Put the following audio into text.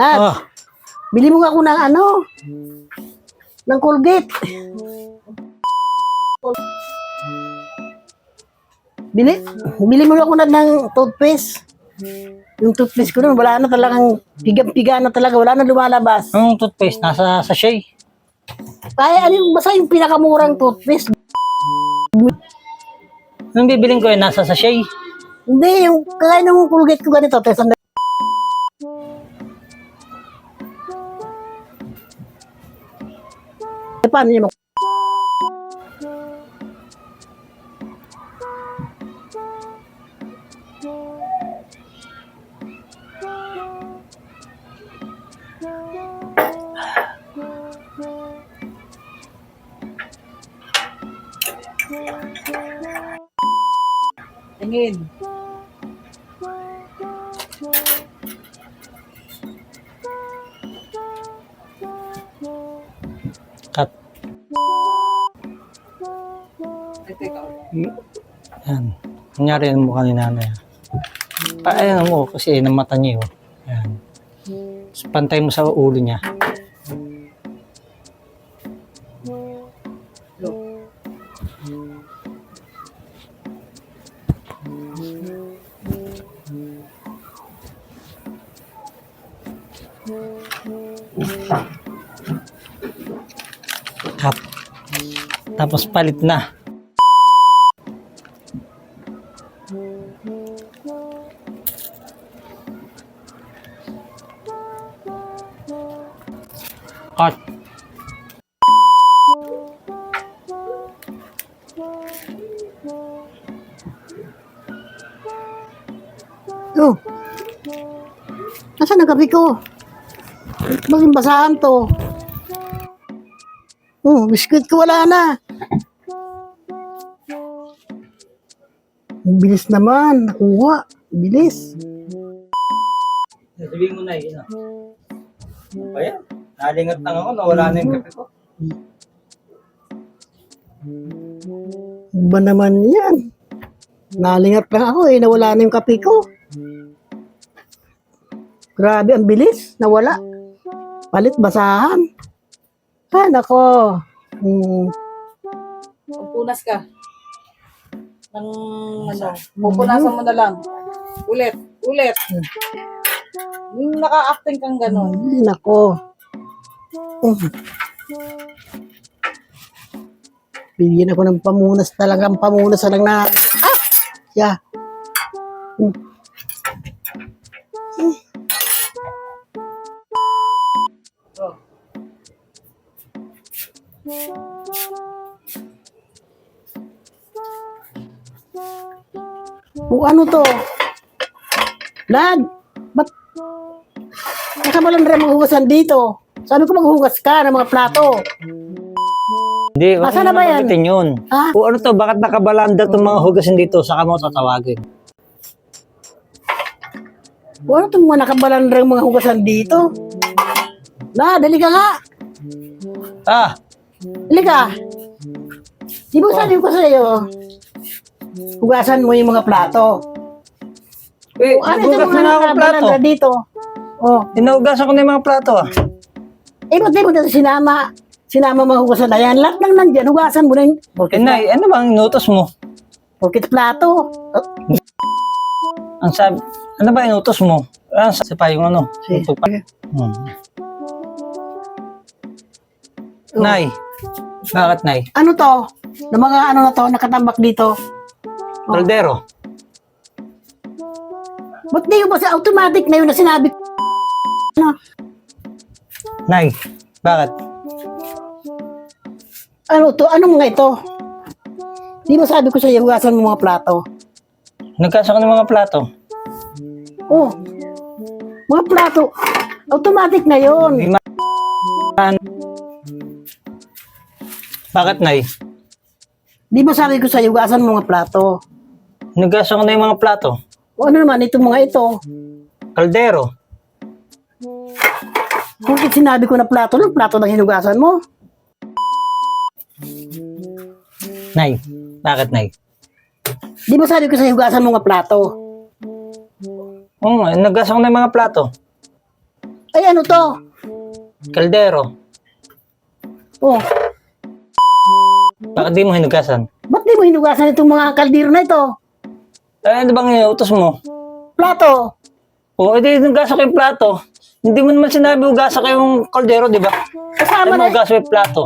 At, Oh, bili mo nga ako ng ano, ng Colgate. Bili mo ako ng toothpaste. Yung toothpaste ko nun, wala na talagang, piga na talaga, wala na lumalabas. ang toothpaste nasa sachet. Ay, ano yung, basta yung pinakamurang toothpaste. Yung bibiling ko yun, nasa sachet. Hindi, yung, kaya nung Colgate ko ganito, tesa na. Paano yun? Tingin. Cut. Ito ikaw. Yan. Kunyari yan mo kanina na yan. Ayan mo, kasi namata niya yun. Ayan. Tapos pantay mo sa ulo niya. Cut. Tapos palit na. Cut. Oh. Nasaan ang kape ko? Maging basahan to. Oh, biskuit ko wala na. Ang bilis naman. Nakuha. Bilis. Sabihin mo na yun. Ayan. Nalingat lang ako. Nawala na yung kape ko. Ba naman yan? Nalingat lang ako eh. Nawala na yung kape ko. Grabe, ang bilis. Nawala. Palit basahan. Ah, nako. Pupunas ka. Ng ano. Pupunasan mo na lang. Ulit. Ulit. Yung naka-acting kang ganon. Ay, nako. Bigyan ako ng pamunas talagang pamunas lang na. Ah! Yeah. Oh. O ano to? Lad, ba't nakabalandra mga hugasan dito? Sabi ko maghugas ka ng mga plato. Hindi, wag Asa mo na ba yan? nabagitin yun. Ha? O ano to, bakit nakabalanda itong mga hugasin dito? Saka mo tatawagin. O ano itong mga nakabalandra mga hugasan dito? Lad, dali ka nga. Ah, Dali ka. Di ba sabi ko sa iyo, hugasan mo yung mga plato. eh, O ano itong nagugas mga na ako plato. nakabalandra dito? Oh, Inugasan ko na yung mga plato ah. ba't di mo dito sinama mga hugasan na yan? Lahat lang nandyan, hugasan mo na yung Eh, Nay, ano bang inutos mo? porkit plato. Ang sabi, ano ba inutos mo? Ah, sa pa yung ano. Sige. Hmm. Nay, bakit Nay? Ano to? Na mga ano na to, nakatambak dito. Kaldero. Ba't di ko ba sa automatic na yun na sinabi ko? Ano? Nay, bakit? Ano to? Ano mga ito? Di ba sabi ko sa iyo, hugasan mo mga plato? Nagkasa ko ng mga plato. Oh, mga plato. Automatic na yun. Di Bakit Nay? Di ba sabi ko sa iyo, hugasan mo mga plato? Nagkasa ko na yung mga plato. O ano naman, itong mga ito. Kaldero. Kung sinabi ko na plato lang hinugasan mo. Nay, bakit Nay? Di ba sabi ko sa iyo, hugasan mo mga plato? Oo nga, nagkasa ko na yung mga plato. Ay, ano to? Kaldero. Oh, Bakit di mo hinugasan? ba't di mo hinugasan itong mga kaldero na ito? Ano bang iutos mo? Plato. O, edi hinugasan ko yung plato. Hindi mo naman sinabi hugasan ko yung kaldero, di ba? Kasama Ano na, hugasan ko yung plato?